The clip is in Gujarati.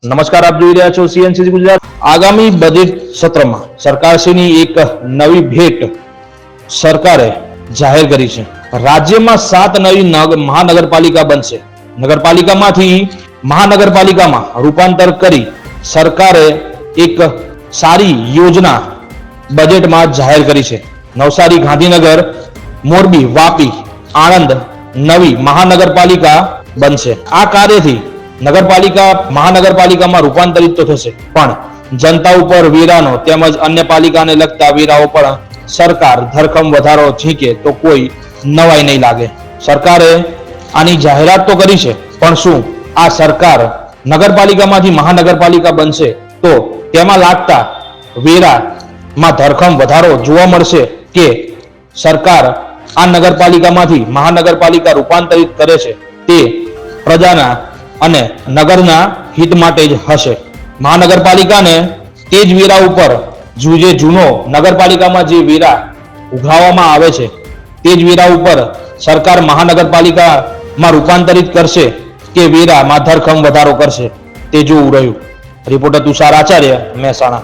નમસ્કાર, આપ જોઈ રહ્યા છો સીએનસીસી ગુજરાત। આગામી બજેટ સત્રમાં સરકારશ્રીની એક નવી ભેટ સરકારે જાહેર કરી છે। રાજ્યમાં 7 નવી મહાનગરપાલિકા બનશે। નગરપાલિકામાંથી મહાનગરપાલિકામાં રૂપાંતર કરી સરકારે એક સારી યોજના બજેટમાં જાહેર કરી છે। નવસારી, ગાંધીનગર, મોરબી, વાપી, આણંદ નવી મહાનગરપાલિકા બનશે। આ કાર્યથી નગરપાલિકા મહાનગરપાલિકામાં રૂપાંતરિત તો થશે, પણ જનતા ઉપર વેરાનો તેમજ અન્ય પાલિકાને લગતા વેરાઓ પણ સરકાર ધરખમ વધારો ઝીકે તો કોઈ નવાઈ નહીં લાગે। સરકારે આની જાહેરાત તો કરી છે, પણ શું આ સરકાર નગરપાલિકામાંથી મહાનગરપાલિકા બનશે તો તેમાં લાગતા વેરામાં ધરખમ વધારો જોવા મળશે કે સરકાર આ નગરપાલિકામાંથી મહાનગરપાલિકા રૂપાંતરિત કરે છે તે પ્રજાના અને નગરના હિત માટે જ હશે। મહાનગરપાલિકાને તે જ વેરા ઉપર જે જૂનો નગરપાલિકામાં જે વેરા ઉઘરાવવામાં આવે છે તે જ વેરા ઉપર સરકાર મહાનગરપાલિકામાં રૂપાંતરિત કરશે કે વેરામાં ધરખમ વધારો કરશે તે જોવું રહ્યું। રિપોર્ટર તુષાર આચાર્ય, મહેસાણા।